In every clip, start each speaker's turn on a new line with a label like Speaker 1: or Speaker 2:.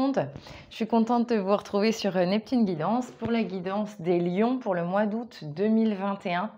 Speaker 1: monde, je suis contente de vous retrouver sur Neptune Guidance pour la guidance des lions pour le mois d'août 2021.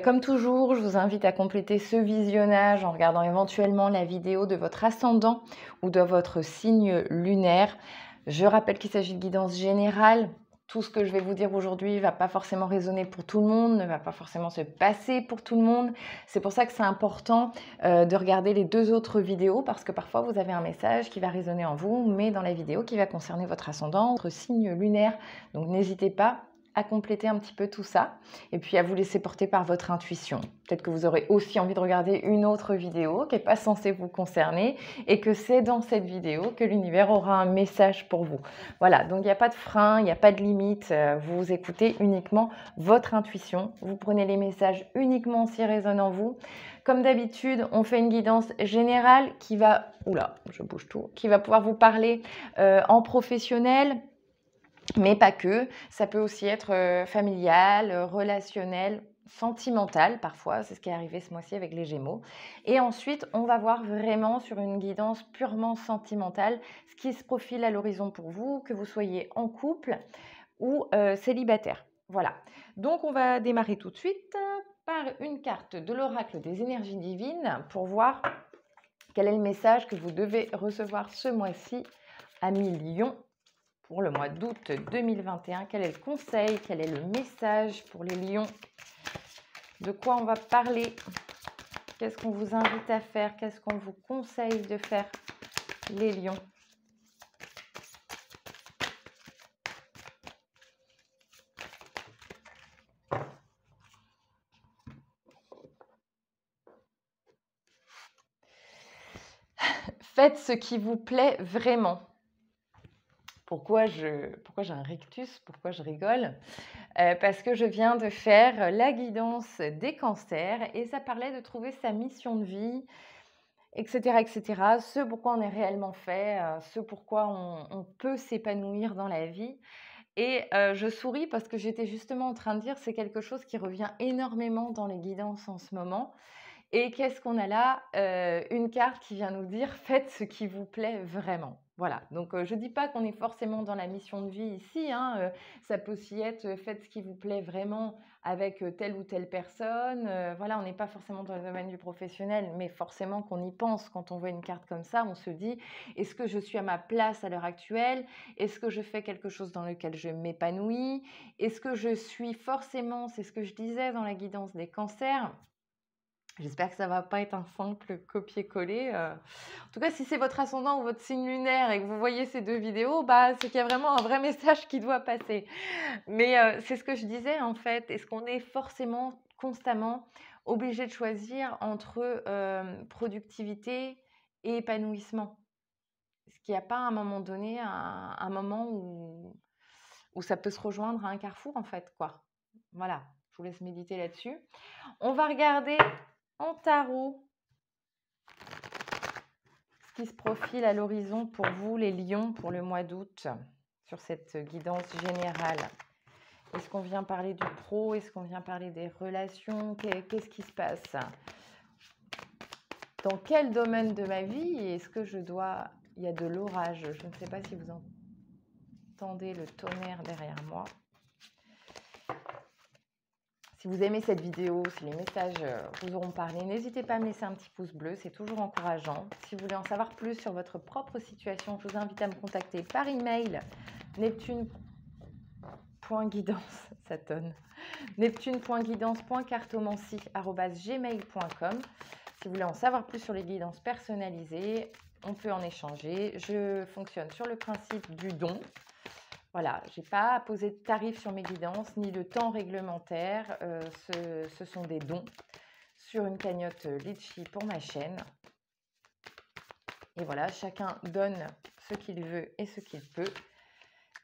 Speaker 1: Comme toujours, je vous invite à compléter ce visionnage en regardant éventuellement la vidéo de votre ascendant ou de votre signe lunaire. Je rappelle qu'il s'agit de guidance générale. Tout ce que je vais vous dire aujourd'hui ne va pas forcément résonner pour tout le monde, ne va pas forcément se passer pour tout le monde. C'est pour ça que c'est important de regarder les deux autres vidéos parce que parfois vous avez un message qui va résonner en vous, mais dans la vidéo qui va concerner votre ascendant, votre signe lunaire. Donc n'hésitez pas à compléter un petit peu tout ça et puis à vous laisser porter par votre intuition. Peut-être que vous aurez aussi envie de regarder une autre vidéo qui n'est pas censée vous concerner et que c'est dans cette vidéo que l'univers aura un message pour vous. Voilà, donc il n'y a pas de frein, il n'y a pas de limite, vous écoutez uniquement votre intuition, vous prenez les messages uniquement s'ils résonnent en vous. Comme d'habitude, on fait une guidance générale qui va, qui va pouvoir vous parler en professionnel, mais pas que, ça peut aussi être familial, relationnel, sentimental parfois, c'est ce qui est arrivé ce mois-ci avec les Gémeaux. Et ensuite, on va voir vraiment sur une guidance purement sentimentale ce qui se profile à l'horizon pour vous, que vous soyez en couple ou célibataire. Voilà, donc on va démarrer tout de suite par une carte de l'oracle des énergies divines pour voir quel est le message que vous devez recevoir ce mois-ci à Lions. Pour le mois d'août 2021, quel est le conseil, quel est le message pour les lions? De quoi on va parler? Qu'est-ce qu'on vous invite à faire? Qu'est-ce qu'on vous conseille de faire, les lions? Faites ce qui vous plaît vraiment. Pourquoi j'ai un rictus? Pourquoi je rigole? Parce que je viens de faire la guidance des cancers et ça parlait de trouver sa mission de vie, etc., etc. Ce pourquoi on est réellement fait, ce pourquoi on peut s'épanouir dans la vie. Et je souris parce que j'étais justement en train de dire c'est quelque chose qui revient énormément dans les guidances en ce moment. Et qu'est-ce qu'on a là? Une carte qui vient nous dire: «Faites ce qui vous plaît vraiment». Voilà, donc je ne dis pas qu'on est forcément dans la mission de vie ici, hein, ça peut aussi être, faites ce qui vous plaît vraiment avec, telle ou telle personne, voilà, on n'est pas forcément dans le domaine du professionnel, mais forcément qu'on y pense quand on voit une carte comme ça, on se dit: «Est-ce que je suis à ma place à l'heure actuelle? Est-ce que je fais quelque chose dans lequel je m'épanouis? Est-ce que je suis forcément», c'est ce que je disais dans la guidance des cancers. J'espère que ça va pas être un simple copier-coller. En tout cas, si c'est votre ascendant ou votre signe lunaire et que vous voyez ces deux vidéos, bah, c'est qu'il y a vraiment un vrai message qui doit passer. Mais c'est ce que je disais en fait. Est-ce qu'on est forcément constamment obligé de choisir entre productivité et épanouissement? Est-ce qu'il n'y a pas à un moment donné un moment où ça peut se rejoindre à un carrefour en fait, quoi? Voilà, je vous laisse méditer là-dessus. On va regarder en tarot ce qui se profile à l'horizon pour vous, les lions, pour le mois d'août, sur cette guidance générale. Est-ce qu'on vient parler du pro? Est-ce qu'on vient parler des relations? Qu'est-ce qui se passe? Dans quel domaine de ma vie est-ce que je dois... Il y a de l'orage. Je ne sais pas si vous entendez le tonnerre derrière moi. Si vous aimez cette vidéo, si les messages vous auront parlé, n'hésitez pas à me laisser un petit pouce bleu, c'est toujours encourageant. Si vous voulez en savoir plus sur votre propre situation, je vous invite à me contacter par email neptune.guidance, ça tonne, neptune.guidance.cartomancie@gmail.com. Si vous voulez en savoir plus sur les guidances personnalisées, on peut en échanger. Je fonctionne sur le principe du don. Voilà, je n'ai pas posé de tarif sur mes guidances, ni le temps réglementaire. Ce sont des dons sur une cagnotte Litchi pour ma chaîne. Et voilà, chacun donne ce qu'il veut et ce qu'il peut.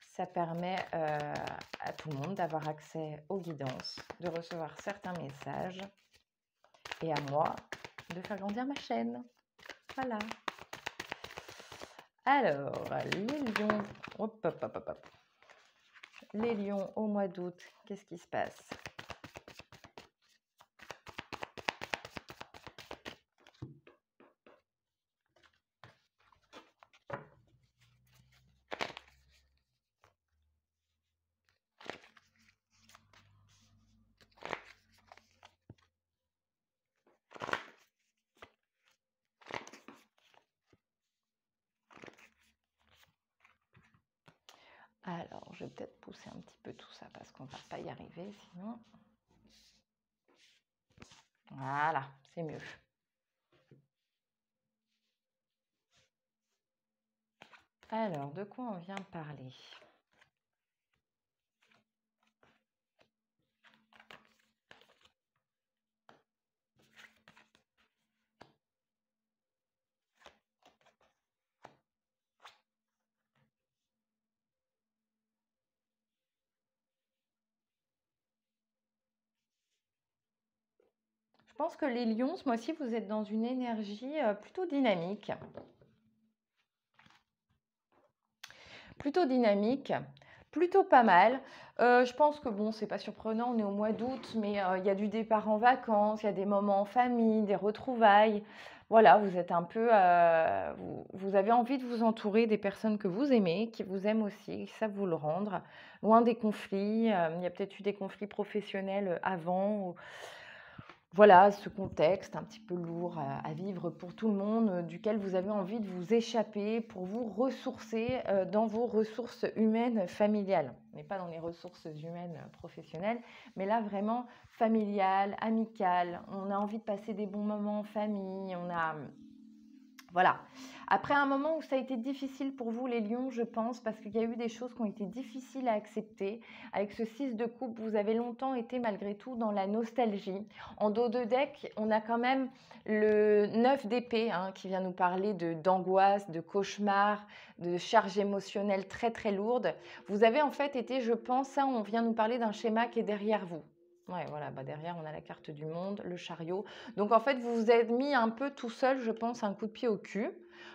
Speaker 1: Ça permet à tout le monde d'avoir accès aux guidances, de recevoir certains messages et à moi de faire grandir ma chaîne. Voilà. Alors, les lions... Hop, hop, hop, hop, hop. Les lions au mois d'août, qu'est-ce qui se passe? je vais peut-être pousser un petit peu tout ça parce qu'on ne va pas y arriver sinon. Voilà, c'est mieux. Alors, de quoi on vient parler? Je pense que les lions, ce mois-ci, vous êtes dans une énergie plutôt dynamique. Plutôt pas mal. Je pense que bon, c'est pas surprenant, on est au mois d'août, mais il y a du départ en vacances, il y a des moments en famille, des retrouvailles. Voilà, vous êtes un peu, vous avez envie de vous entourer des personnes que vous aimez, qui vous aiment aussi, qui savent vous le rendre, loin des conflits. Il y a peut-être eu des conflits professionnels avant. Voilà, ce contexte un petit peu lourd à vivre pour tout le monde, duquel vous avez envie de vous échapper pour vous ressourcer dans vos ressources humaines familiales. On n'est pas dans les ressources humaines professionnelles, mais là vraiment familiales, amicales. On a envie de passer des bons moments en famille. Voilà. Après un moment où ça a été difficile pour vous, les lions, je pense, parce qu'il y a eu des choses qui ont été difficiles à accepter. Avec ce 6 de coupe, vous avez longtemps été malgré tout dans la nostalgie. En dos de deck, on a quand même le 9 d'épée qui vient nous parler d'angoisse, de cauchemar, de charge émotionnelle très très lourde. Vous avez en fait été, je pense, ça, on vient nous parler d'un schéma qui est derrière vous. Ouais, voilà, derrière, on a la carte du monde, le chariot. Donc, en fait, vous vous êtes mis un peu tout seul, je pense, un coup de pied au cul.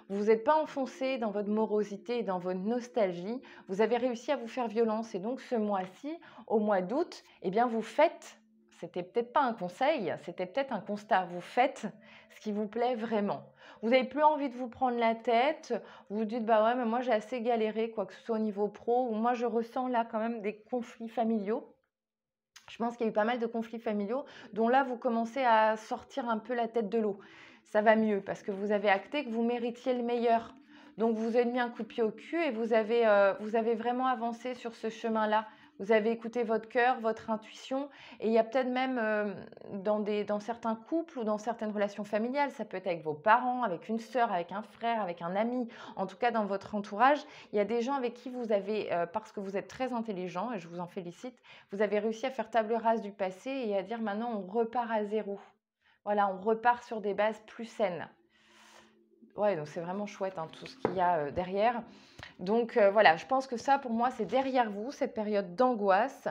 Speaker 1: Vous vous êtes pas enfoncé dans votre morosité et dans votre nostalgie. Vous avez réussi à vous faire violence. Et donc, ce mois-ci, au mois d'août, eh bien, vous faites, c'était peut-être pas un conseil, c'était peut-être un constat. Vous faites ce qui vous plaît vraiment. Vous n'avez plus envie de vous prendre la tête. Vous vous dites, bah ouais, mais moi, j'ai assez galéré, quoi que ce soit au niveau pro, ou moi, je ressens là quand même des conflits familiaux. Je pense qu'il y a eu pas mal de conflits familiaux dont là, vous commencez à sortir un peu la tête de l'eau. Ça va mieux parce que vous avez acté que vous méritiez le meilleur. Donc, vous avez mis un coup de pied au cul et vous avez vraiment avancé sur ce chemin-là. Vous avez écouté votre cœur, votre intuition. Et il y a peut-être même dans certains couples ou dans certaines relations familiales, ça peut être avec vos parents, avec une sœur, avec un frère, avec un ami, en tout cas dans votre entourage, il y a des gens avec qui vous avez, parce que vous êtes très intelligent et je vous en félicite, vous avez réussi à faire table rase du passé et à dire maintenant on repart à zéro. Voilà, on repart sur des bases plus saines. Ouais, donc c'est vraiment chouette tout ce qu'il y a derrière. Donc voilà, je pense que ça pour moi c'est derrière vous, cette période d'angoisse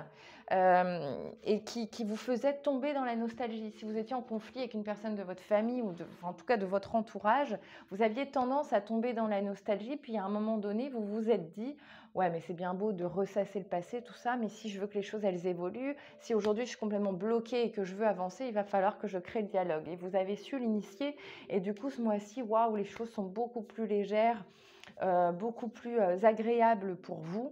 Speaker 1: et qui vous faisait tomber dans la nostalgie. Si vous étiez en conflit avec une personne de votre famille ou en tout cas de votre entourage, vous aviez tendance à tomber dans la nostalgie, puis à un moment donné vous vous êtes dit ouais mais c'est bien beau de ressasser le passé, tout ça, mais si je veux que les choses elles évoluent, si aujourd'hui je suis complètement bloquée et que je veux avancer, il va falloir que je crée le dialogue. Et vous avez su l'initier et du coup ce mois-ci, waouh, les choses sont beaucoup plus légères. Beaucoup plus agréable pour vous.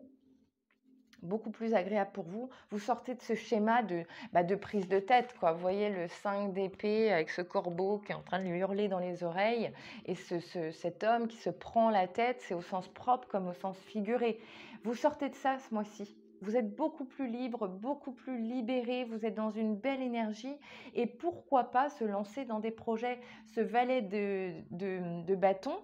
Speaker 1: Beaucoup plus agréable pour vous. Vous sortez de ce schéma de prise de tête, quoi. Vous voyez le 5 d'épée avec ce corbeau qui est en train de lui hurler dans les oreilles et cet homme qui se prend la tête, c'est au sens propre comme au sens figuré. Vous sortez de ça ce mois-ci. Vous êtes beaucoup plus libre, beaucoup plus libéré, vous êtes dans une belle énergie et pourquoi pas se lancer dans des projets. Ce valet de bâton,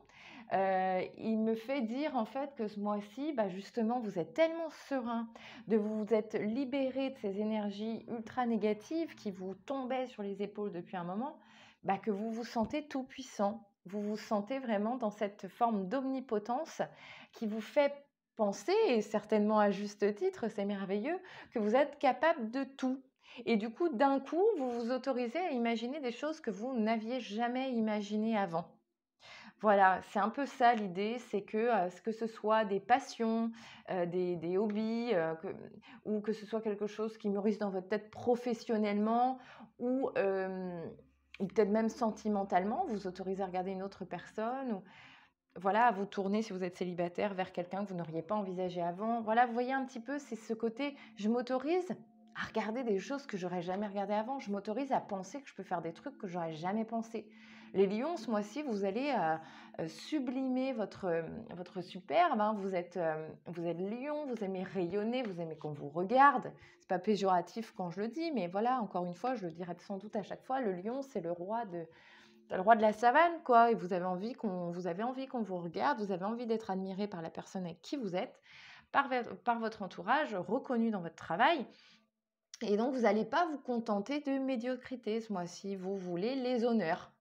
Speaker 1: il me fait dire en fait que ce mois-ci, justement, vous êtes tellement serein de vous être libéré de ces énergies ultra négatives qui vous tombaient sur les épaules depuis un moment, que vous vous sentez tout puissant. Vous vous sentez vraiment dans cette forme d'omnipotence qui vous fait penser, et certainement à juste titre, c'est merveilleux, que vous êtes capable de tout. Et du coup, d'un coup, vous vous autorisez à imaginer des choses que vous n'aviez jamais imaginées avant. Voilà, c'est un peu ça l'idée, c'est que ce soit des passions, des hobbies, ou que ce soit quelque chose qui mûrisse dans votre tête professionnellement ou peut-être même sentimentalement, vous autorisez à regarder une autre personne ou voilà, à vous tourner si vous êtes célibataire vers quelqu'un que vous n'auriez pas envisagé avant. Voilà, vous voyez un petit peu, c'est ce côté, je m'autorise à regarder des choses que j'aurais jamais regardées avant. Je m'autorise à penser que je peux faire des trucs que j'aurais jamais pensé. Les lions, ce mois-ci, vous allez sublimer votre superbe. Hein. Vous êtes lion, vous aimez rayonner, vous aimez qu'on vous regarde. C'est pas péjoratif quand je le dis, mais voilà, encore une fois, je le dirai sans doute à chaque fois, le lion, c'est le roi de la savane, quoi. Et vous avez envie qu'on vous regarde, vous avez envie d'être admiré par la personne avec qui vous êtes, par votre entourage, reconnu dans votre travail. Et donc, vous n'allez pas vous contenter de médiocrité ce mois-ci. Vous voulez les honneurs.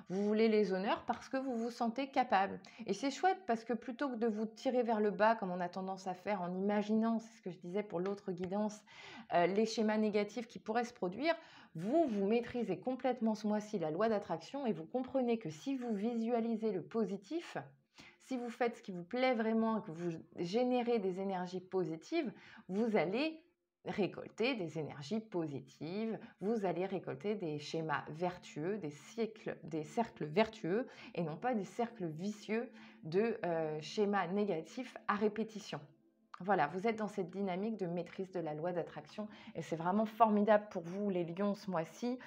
Speaker 1: Vous voulez les honneurs parce que vous vous sentez capable. Et c'est chouette parce que plutôt que de vous tirer vers le bas, comme on a tendance à faire en imaginant, c'est ce que je disais pour l'autre guidance, les schémas négatifs qui pourraient se produire, vous maîtrisez complètement ce mois-ci la loi d'attraction et vous comprenez que si vous visualisez le positif, si vous faites ce qui vous plaît vraiment et que vous générez des énergies positives, vous allez récolter des énergies positives, vous allez récolter des schémas vertueux, des cercles vertueux et non pas des cercles vicieux de schémas négatifs à répétition. Voilà, vous êtes dans cette dynamique de maîtrise de la loi d'attraction et c'est vraiment formidable pour vous les lions ce mois-ci.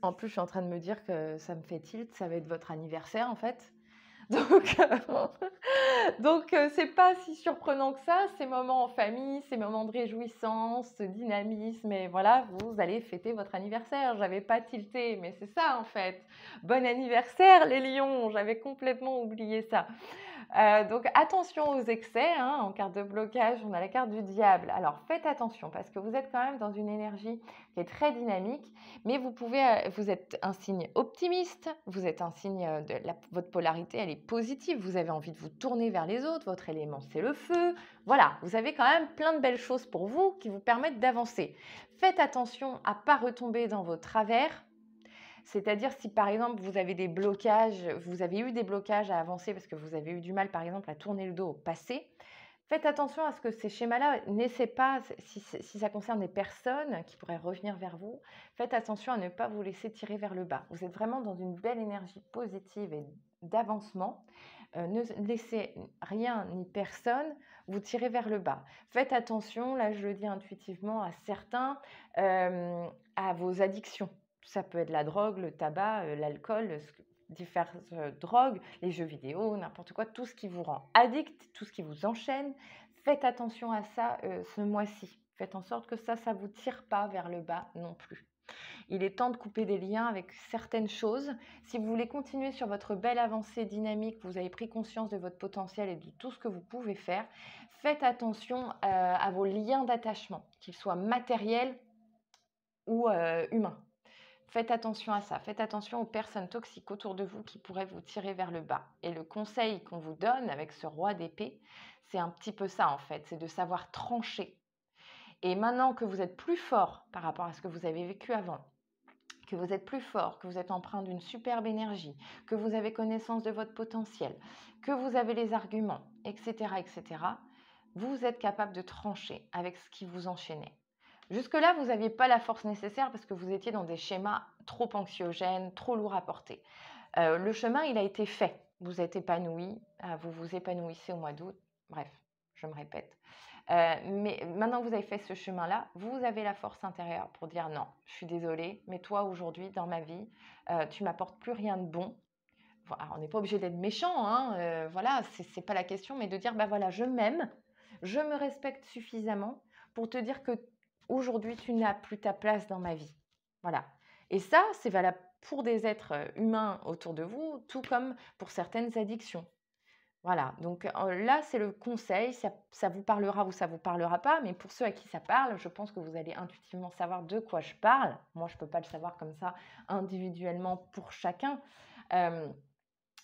Speaker 1: En plus, je suis en train de me dire que ça me fait tilt, ça va être votre anniversaire en fait. Donc, c'est pas si surprenant que ça, ces moments en famille, ces moments de réjouissance, ce dynamisme, et voilà, vous allez fêter votre anniversaire. J'avais pas tilté, mais c'est ça en fait. Bon anniversaire les lions, j'avais complètement oublié ça. Donc attention aux excès, hein. En carte de blocage, on a la carte du diable. Alors faites attention parce que vous êtes quand même dans une énergie qui est très dynamique, mais vous êtes un signe optimiste, vous êtes un signe votre polarité, elle est positive, vous avez envie de vous tourner vers les autres, votre élément c'est le feu. Voilà, vous avez quand même plein de belles choses pour vous qui vous permettent d'avancer. Faites attention à ne pas retomber dans vos travers. C'est-à-dire si par exemple vous avez eu des blocages à avancer parce que vous avez eu du mal par exemple à tourner le dos au passé, faites attention à ce que ces schémas-là n'essaient pas, si ça concerne des personnes qui pourraient revenir vers vous, faites attention à ne pas vous laisser tirer vers le bas. Vous êtes vraiment dans une belle énergie positive et d'avancement. Ne laissez rien ni personne vous tirer vers le bas. Faites attention, là je le dis intuitivement à certains, à vos addictions. Ça peut être la drogue, le tabac, l'alcool, diverses drogues, les jeux vidéo, n'importe quoi, tout ce qui vous rend addict, tout ce qui vous enchaîne. Faites attention à ça ce mois-ci. Faites en sorte que ça ne vous tire pas vers le bas non plus. Il est temps de couper des liens avec certaines choses. Si vous voulez continuer sur votre belle avancée dynamique, vous avez pris conscience de votre potentiel et de tout ce que vous pouvez faire, faites attention à vos liens d'attachement, qu'ils soient matériels ou humains. Faites attention à ça, faites attention aux personnes toxiques autour de vous qui pourraient vous tirer vers le bas. Et le conseil qu'on vous donne avec ce roi d'épée, c'est un petit peu ça en fait, c'est de savoir trancher. Et maintenant que vous êtes plus fort par rapport à ce que vous avez vécu avant, que vous êtes plus fort, que vous êtes empreint d'une superbe énergie, que vous avez connaissance de votre potentiel, que vous avez les arguments, etc., etc., vous êtes capable de trancher avec ce qui vous enchaînait. Jusque-là, vous n'aviez pas la force nécessaire parce que vous étiez dans des schémas trop anxiogènes, trop lourds à porter. Le chemin, il a été fait. Vous êtes épanoui, vous vous épanouissez au mois d'août. Bref, je me répète. Mais maintenant que vous avez fait ce chemin-là, vous avez la force intérieure pour dire non, je suis désolée, mais toi aujourd'hui, dans ma vie, tu m'apportes plus rien de bon. Voilà, on n'est pas obligé d'être méchant, hein, voilà, c'est pas la question, mais de dire bah voilà, je m'aime, je me respecte suffisamment pour te dire que aujourd'hui, tu n'as plus ta place dans ma vie. Voilà. Et ça, c'est valable pour des êtres humains autour de vous, tout comme pour certaines addictions. Voilà, donc là, c'est le conseil, ça vous parlera ou ça ne vous parlera pas, mais pour ceux à qui ça parle, je pense que vous allez intuitivement savoir de quoi je parle. Moi, je ne peux pas le savoir comme ça individuellement pour chacun,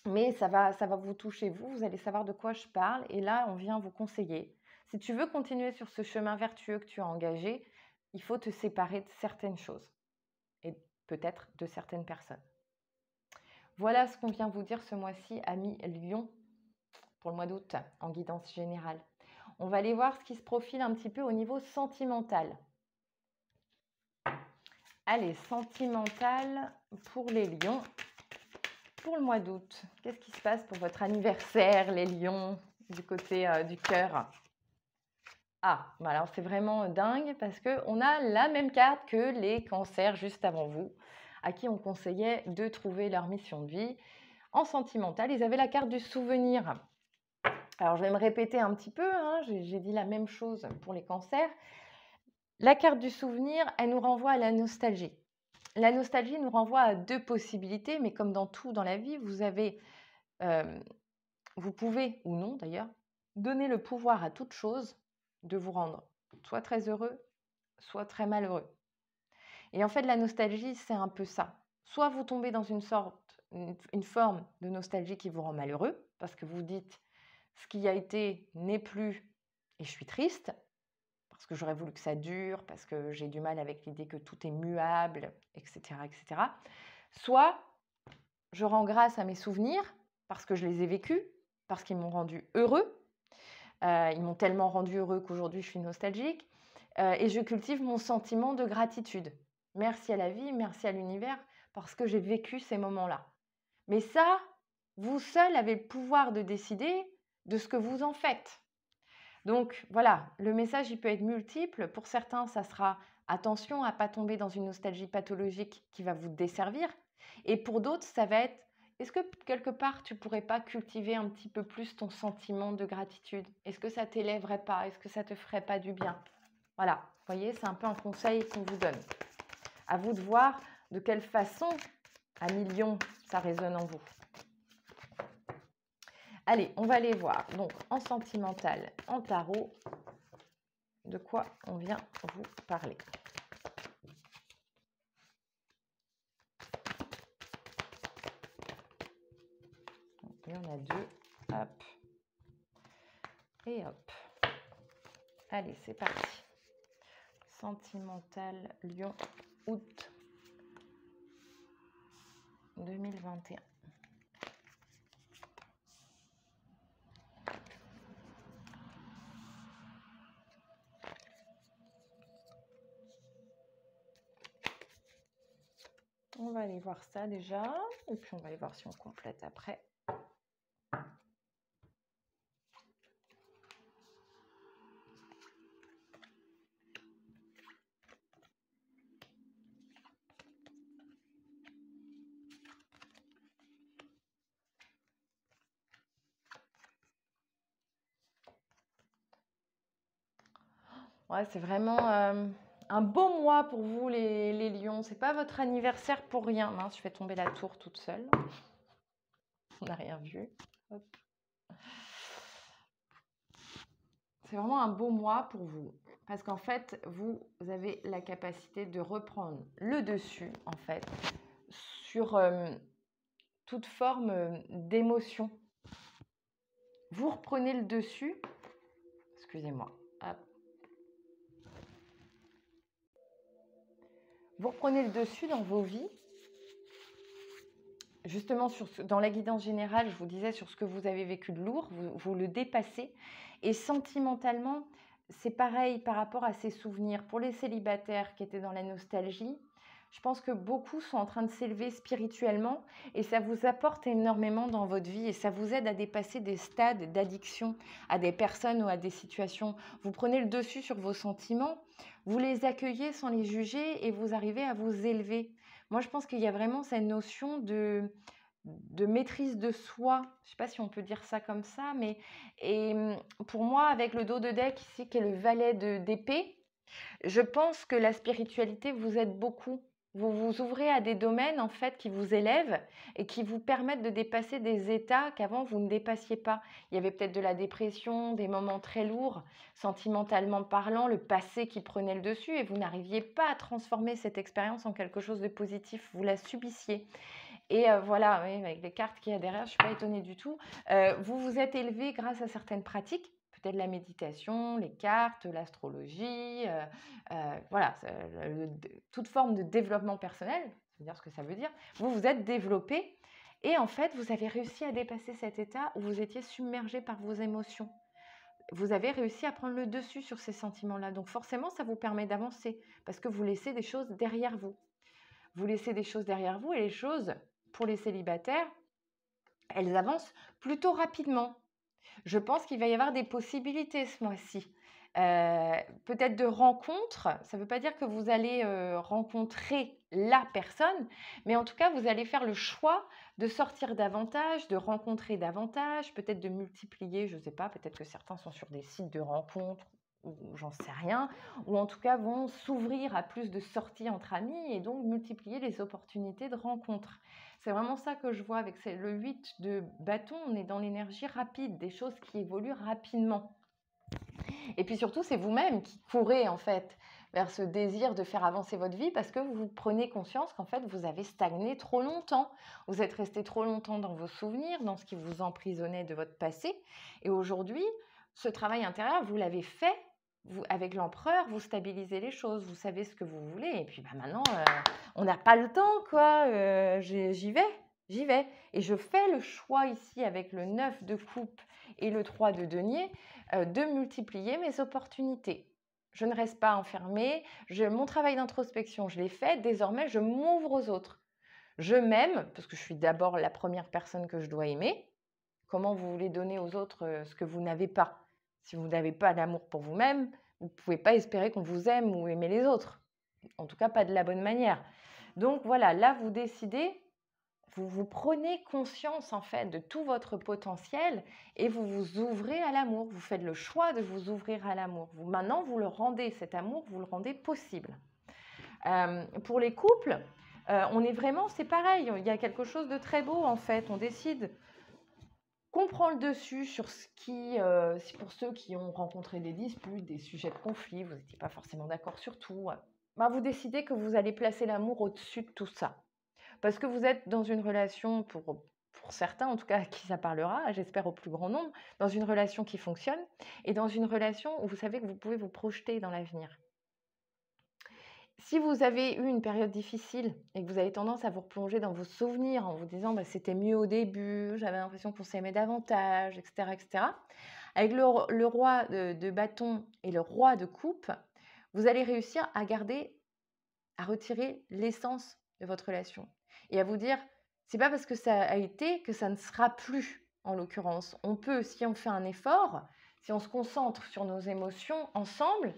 Speaker 1: mais ça va vous toucher, vous allez savoir de quoi je parle, et là, on vient vous conseiller. Si tu veux continuer sur ce chemin vertueux que tu as engagé, il faut te séparer de certaines choses et peut-être de certaines personnes. Voilà ce qu'on vient vous dire ce mois-ci, amis Lion, pour le mois d'août, en guidance générale. On va aller voir ce qui se profile un petit peu au niveau sentimental. Allez, sentimental pour les lions, pour le mois d'août. Qu'est-ce qui se passe pour votre anniversaire, les lions, du côté du cœur? Ah, bah alors c'est vraiment dingue parce qu'on a la même carte que les cancers juste avant vous, à qui on conseillait de trouver leur mission de vie. En sentimental, ils avaient la carte du souvenir. Alors je vais me répéter un petit peu, hein, j'ai dit la même chose pour les cancers. La carte du souvenir, elle nous renvoie à la nostalgie. La nostalgie nous renvoie à deux possibilités, mais comme dans tout dans la vie, vous pouvez, ou non d'ailleurs, donner le pouvoir à toute chose de vous rendre soit très heureux, soit très malheureux. Et en fait, la nostalgie, c'est un peu ça. Soit vous tombez dans une forme de nostalgie qui vous rend malheureux, parce que vous dites ce qui a été n'est plus et je suis triste, parce que j'aurais voulu que ça dure, parce que j'ai du mal avec l'idée que tout est muable, etc., etc. Soit je rends grâce à mes souvenirs, parce que je les ai vécus, parce qu'ils m'ont rendu heureux. Ils m'ont tellement rendu heureux qu'aujourd'hui je suis nostalgique. Et je cultive mon sentiment de gratitude. Merci à la vie, merci à l'univers, parce que j'ai vécu ces moments-là. Mais ça, vous seul avez le pouvoir de décider de ce que vous en faites. Donc voilà, le message il peut être multiple. Pour certains, ça sera attention à ne pas tomber dans une nostalgie pathologique qui va vous desservir. Et pour d'autres, ça va être est-ce que quelque part tu pourrais pas cultiver un petit peu plus ton sentiment de gratitude? Est-ce que ça t'élèverait pas? Est-ce que ça te ferait pas du bien? Voilà, vous voyez, c'est un peu un conseil qu'on vous donne. À vous de voir de quelle façon, à millions, ça résonne en vous. Allez, on va aller voir. Donc, en sentimental, en tarot, de quoi on vient vous parler. Il y en a deux. Hop. Et hop. Allez, c'est parti. Sentimental, Lyon, août 2021. On va aller voir ça déjà, et puis on va aller voir si on complète après. Ouais, c'est vraiment un beau mois pour vous, les lions. C'est pas votre anniversaire pour rien. Mince, je fais tomber la tour toute seule. On n'a rien vu. Hop. C'est vraiment un beau mois pour vous. Parce qu'en fait, vous avez la capacité de reprendre le dessus, en fait, sur toute forme d'émotion. Vous reprenez le dessus. Excusez-moi. Hop. Vous reprenez le dessus dans vos vies. Justement, dans la guidance générale, je vous disais sur ce que vous avez vécu de lourd, vous le dépassez. Et sentimentalement, c'est pareil par rapport à ces souvenirs. Pour les célibataires qui étaient dans la nostalgie, je pense que beaucoup sont en train de s'élever spirituellement et ça vous apporte énormément dans votre vie et ça vous aide à dépasser des stades d'addiction à des personnes ou à des situations. Vous prenez le dessus sur vos sentiments, vous les accueillez sans les juger et vous arrivez à vous élever. Moi, je pense qu'il y a vraiment cette notion de maîtrise de soi. Je ne sais pas si on peut dire ça comme ça, mais pour moi, avec le dos de deck ici, qui est le valet d'épée, je pense que la spiritualité vous aide beaucoup. Vous vous ouvrez à des domaines en fait qui vous élèvent et qui vous permettent de dépasser des états qu'avant vous ne dépassiez pas. Il y avait peut-être de la dépression, des moments très lourds, sentimentalement parlant, le passé qui prenait le dessus et vous n'arriviez pas à transformer cette expérience en quelque chose de positif. Vous la subissiez. Et voilà, oui, avec les cartes qu'il y a derrière, je ne suis pas étonnée du tout. Vous vous êtes élevé grâce à certaines pratiques, peut-être la méditation, les cartes, l'astrologie, voilà, toute forme de développement personnel, ça veut dire ce que ça veut dire. Vous vous êtes développé et en fait, vous avez réussi à dépasser cet état où vous étiez submergé par vos émotions. Vous avez réussi à prendre le dessus sur ces sentiments-là. Donc forcément, ça vous permet d'avancer parce que vous laissez des choses derrière vous. Vous laissez des choses derrière vous et les choses, pour les célibataires, elles avancent plutôt rapidement. Je pense qu'il va y avoir des possibilités ce mois-ci. peut-être de rencontres. Ça ne veut pas dire que vous allez rencontrer la personne, mais en tout cas, vous allez faire le choix de sortir davantage, de rencontrer davantage, peut-être de multiplier, je ne sais pas, peut-être que certains sont sur des sites de rencontres ou j'en sais rien, ou en tout cas vont s'ouvrir à plus de sorties entre amis et donc multiplier les opportunités de rencontres. C'est vraiment ça que je vois avec le 8 de bâton, on est dans l'énergie rapide, des choses qui évoluent rapidement. Et puis surtout, c'est vous-même qui courez en fait vers ce désir de faire avancer votre vie parce que vous prenez conscience qu'en fait, vous avez stagné trop longtemps. Vous êtes resté trop longtemps dans vos souvenirs, dans ce qui vous emprisonnait de votre passé. Et aujourd'hui, ce travail intérieur, vous l'avez fait. Vous, avec l'empereur, vous stabilisez les choses, vous savez ce que vous voulez. Et puis maintenant, on n'a pas le temps, quoi. J'y vais. Et je fais le choix ici avec le 9 de coupe et le 3 de denier de multiplier mes opportunités. Je ne reste pas enfermée. Mon travail d'introspection, je l'ai fait. Désormais, je m'ouvre aux autres. Je m'aime, parce que je suis d'abord la première personne que je dois aimer. Comment vous voulez donner aux autres ce que vous n'avez pas? Si vous n'avez pas d'amour pour vous-même, vous ne pouvez pas espérer qu'on vous aime ou aimer les autres. En tout cas, pas de la bonne manière. Donc voilà, là, vous décidez, vous prenez conscience en fait de tout votre potentiel et vous vous ouvrez à l'amour. Vous faites le choix de vous ouvrir à l'amour. Maintenant, vous le rendez, cet amour, vous le rendez possible. Pour les couples, on est vraiment, c'est pareil, il y a quelque chose de très beau en fait. On décide qu'on prend le dessus sur ce qui, pour ceux qui ont rencontré des disputes, des sujets de conflit, vous n'étiez pas forcément d'accord sur tout, vous décidez que vous allez placer l'amour au-dessus de tout ça. Parce que vous êtes dans une relation, pour certains en tout cas à qui ça parlera, j'espère au plus grand nombre, dans une relation qui fonctionne et dans une relation où vous savez que vous pouvez vous projeter dans l'avenir. Si vous avez eu une période difficile et que vous avez tendance à vous replonger dans vos souvenirs en vous disant c'était mieux au début, j'avais l'impression qu'on s'aimait davantage, etc., avec le roi de bâton et le roi de coupe, vous allez réussir à retirer l'essence de votre relation et à vous dire, c'est pas parce que ça a été que ça ne sera plus, en l'occurrence. On peut, si on fait un effort, si on se concentre sur nos émotions ensemble,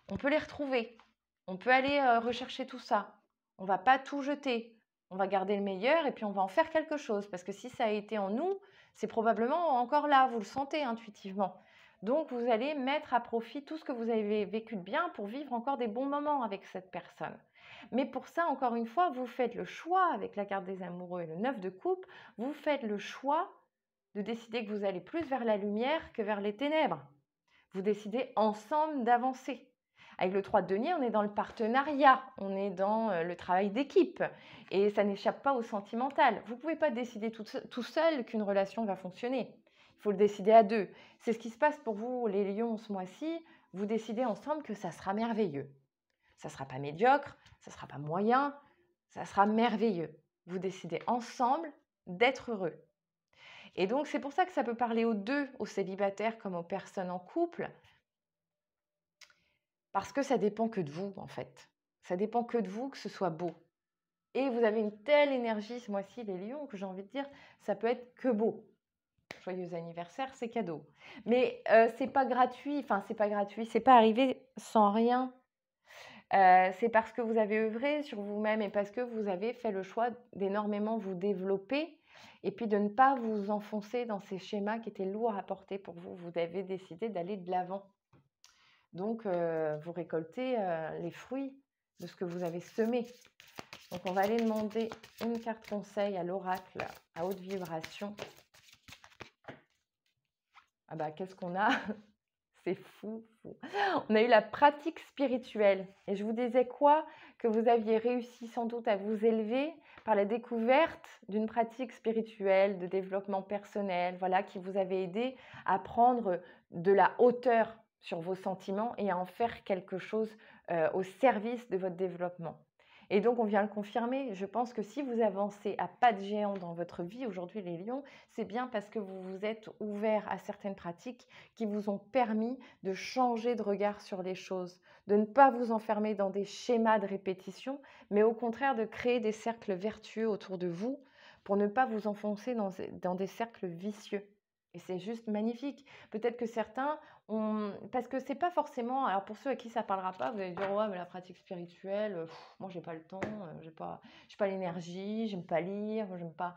Speaker 1: on peut les retrouver. On peut aller rechercher tout ça. On va pas tout jeter. On va garder le meilleur et puis on va en faire quelque chose. Parce que si ça a été en nous, c'est probablement encore là, vous le sentez intuitivement. Donc vous allez mettre à profit tout ce que vous avez vécu de bien pour vivre encore des bons moments avec cette personne. Mais pour ça, encore une fois, vous faites le choix, avec la carte des amoureux et le 9 de coupe, vous faites le choix de décider que vous allez plus vers la lumière que vers les ténèbres. Vous décidez ensemble d'avancer. Avec le 3 de denier, on est dans le partenariat, on est dans le travail d'équipe et ça n'échappe pas au sentimental. Vous ne pouvez pas décider tout seul qu'une relation va fonctionner. Il faut le décider à deux. C'est ce qui se passe pour vous, les lions, ce mois-ci. Vous décidez ensemble que ça sera merveilleux. Ça ne sera pas médiocre, ça ne sera pas moyen, ça sera merveilleux. Vous décidez ensemble d'être heureux. Et donc, c'est pour ça que ça peut parler aux deux, aux célibataires comme aux personnes en couple, parce que ça dépend que de vous, en fait. Ça dépend que de vous que ce soit beau. Et vous avez une telle énergie ce mois-ci, les lions, que j'ai envie de dire, ça peut être que beau. Joyeux anniversaire, c'est cadeau. Mais c'est pas gratuit, c'est pas arrivé sans rien. C'est parce que vous avez œuvré sur vous-même et parce que vous avez fait le choix d'énormément vous développer et puis de ne pas vous enfoncer dans ces schémas qui étaient lourds à porter pour vous. Vous avez décidé d'aller de l'avant. Donc, vous récoltez les fruits de ce que vous avez semé. Donc, on va aller demander une carte conseil à l'oracle à haute vibration. Ah bah, qu'est-ce qu'on a? C'est fou. On a eu la pratique spirituelle. Et je vous disais quoi? Que vous aviez réussi sans doute à vous élever par la découverte d'une pratique spirituelle, de développement personnel, voilà, qui vous avait aidé à prendre de la hauteur sur vos sentiments et à en faire quelque chose au service de votre développement. Et donc, on vient le confirmer. Je pense que si vous avancez à pas de géant dans votre vie aujourd'hui, les lions, c'est bien parce que vous vous êtes ouverts à certaines pratiques qui vous ont permis de changer de regard sur les choses, de ne pas vous enfermer dans des schémas de répétition, mais au contraire de créer des cercles vertueux autour de vous pour ne pas vous enfoncer dans des cercles vicieux. Et c'est juste magnifique. Peut-être que certains ont... Parce que c'est pas forcément... Alors pour ceux à qui ça parlera pas, vous allez dire, ouais, mais la pratique spirituelle, moi j'ai pas le temps, j'ai pas l'énergie, j'aime pas lire, j'aime pas...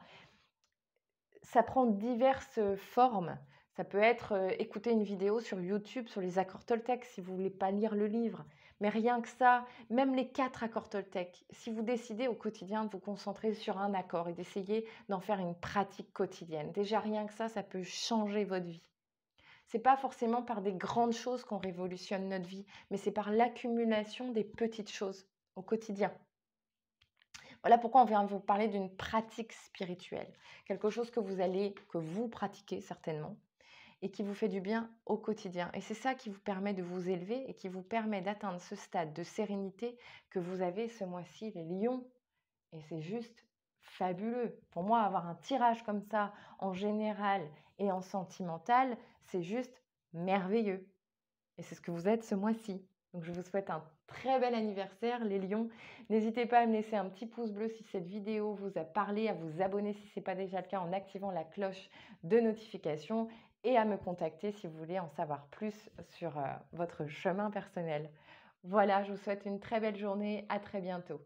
Speaker 1: Ça prend diverses formes. Ça peut être écouter une vidéo sur YouTube sur les accords Toltec si vous voulez pas lire le livre. Mais rien que ça, même les 4 accords Toltec, si vous décidez au quotidien de vous concentrer sur un accord et d'essayer d'en faire une pratique quotidienne, déjà rien que ça peut changer votre vie. C'est pas forcément par des grandes choses qu'on révolutionne notre vie, mais c'est par l'accumulation des petites choses au quotidien. Voilà pourquoi on vient vous parler d'une pratique spirituelle. Quelque chose que vous pratiquez certainement et qui vous fait du bien au quotidien. Et c'est ça qui vous permet de vous élever et qui vous permet d'atteindre ce stade de sérénité que vous avez ce mois-ci, les lions. Et c'est juste fabuleux. Pour moi, avoir un tirage comme ça en général et en sentimental, c'est juste merveilleux. Et c'est ce que vous êtes ce mois-ci. Donc je vous souhaite un très bel anniversaire les lions. N'hésitez pas à me laisser un petit pouce bleu si cette vidéo vous a parlé, à vous abonner si ce n'est pas déjà le cas en activant la cloche de notification et à me contacter si vous voulez en savoir plus sur votre chemin personnel. Voilà, je vous souhaite une très belle journée. À très bientôt.